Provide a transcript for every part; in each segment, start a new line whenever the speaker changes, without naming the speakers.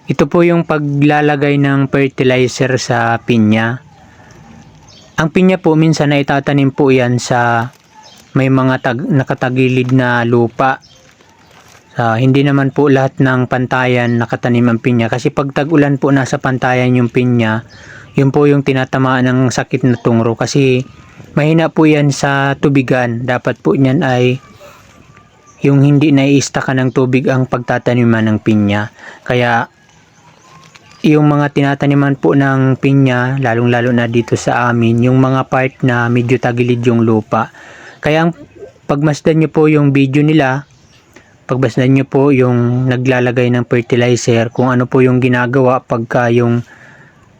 Ito po yung paglalagay ng fertilizer sa pinya. Ang pinya po minsan na itatanim po yan sa may mga nakatagilid na lupa. Hindi naman po lahat ng pantayan nakatanim ang pinya kasi pag tag-ulan po nasa pantayan yung pinya, yun po yung tinatamaan ng sakit na tungro kasi mahina po yan sa tubigan. Dapat po niyan ay yung hindi nai-stockan ng tubig ang pagtataniman ng pinya. Kaya yung mga tinataniman po ng pinya, lalong-lalo na dito sa amin, yung mga part na medyo tagilid yung lupa. Kaya pagmasdan nyo po yung video nila, pagbasdan nyo po yung naglalagay ng fertilizer, kung ano po yung ginagawa pagka yung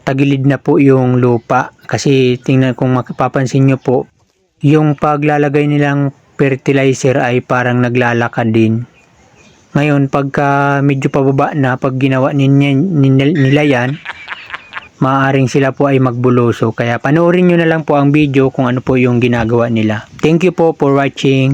tagilid na po yung lupa. Kasi tingnan, kung mapapansin nyo po, yung paglalagay nilang fertilizer ay parang naglalakad din. Ngayon, pagka medyo pababa na, pag ginawa nila yan, maaaring sila po ay magbuloso. Kaya panoorin nyo na lang po ang video kung ano po yung ginagawa nila. Thank you po for watching.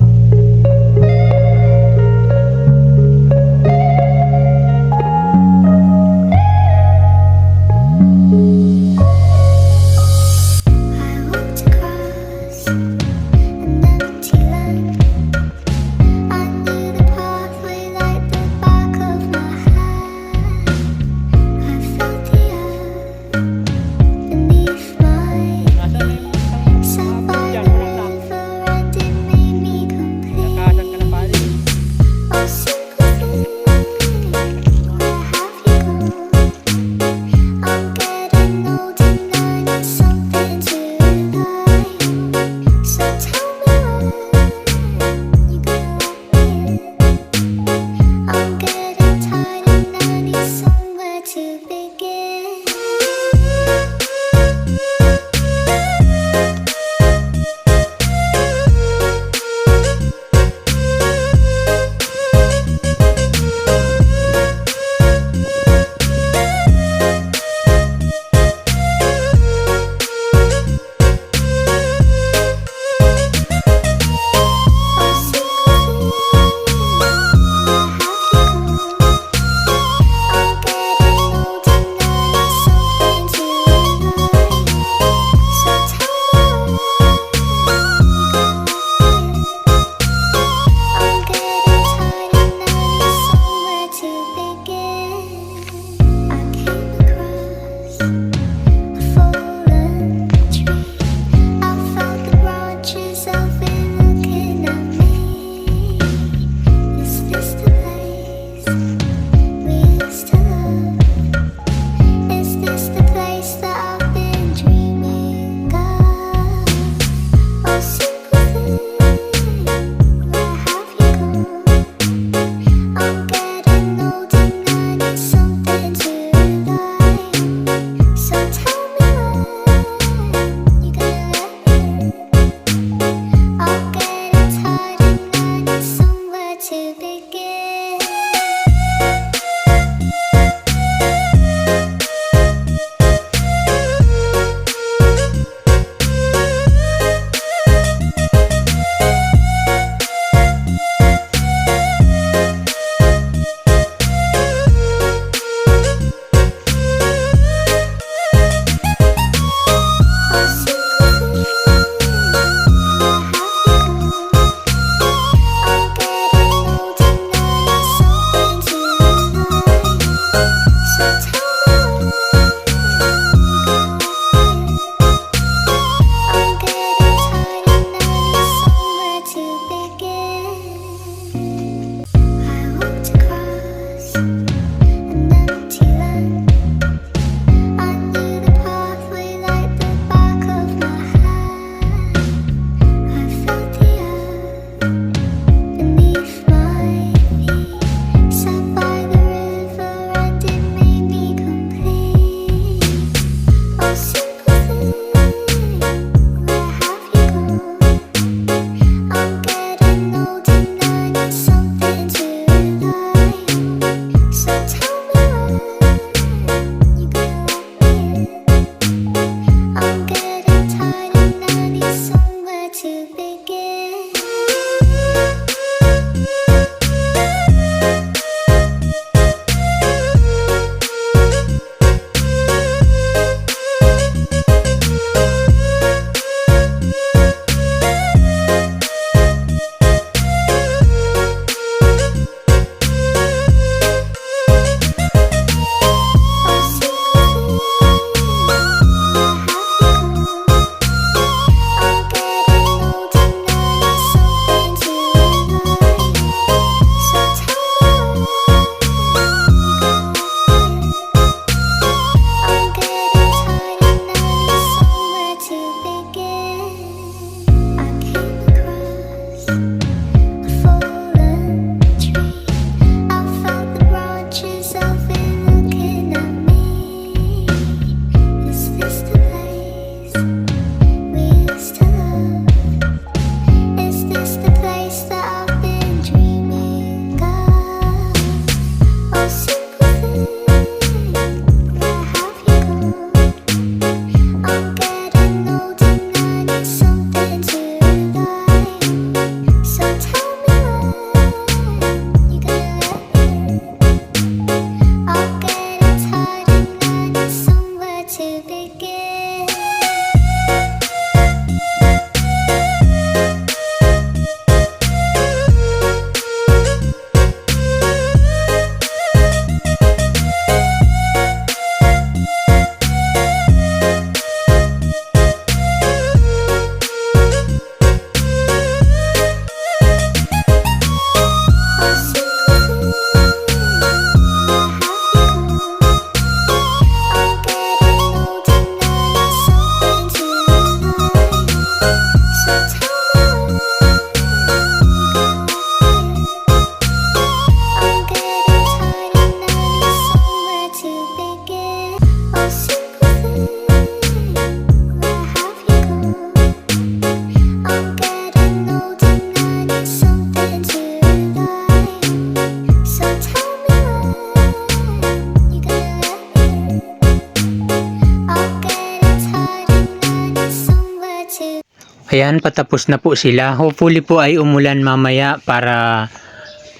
Ayan, patapos na po sila. Hopefully po ay umulan mamaya para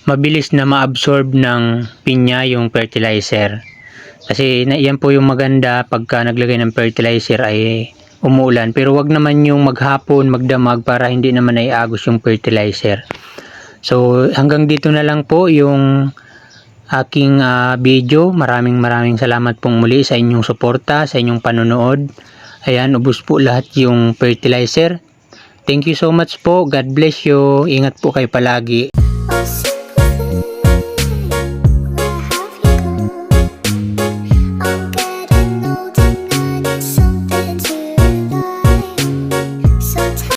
mabilis na ma-absorb ng pinya yung fertilizer. Kasi yan po yung maganda pagka naglagay ng fertilizer ay umuulan. Pero wag naman yung maghapon, magdamag para hindi naman ay agos yung fertilizer. So hanggang dito na lang po yung aking video. Maraming salamat pong muli sa inyong suporta, sa inyong panonood. Ayan, ubos po lahat yung fertilizer. Thank you so much po. God bless you. Ingat po kayo palagi.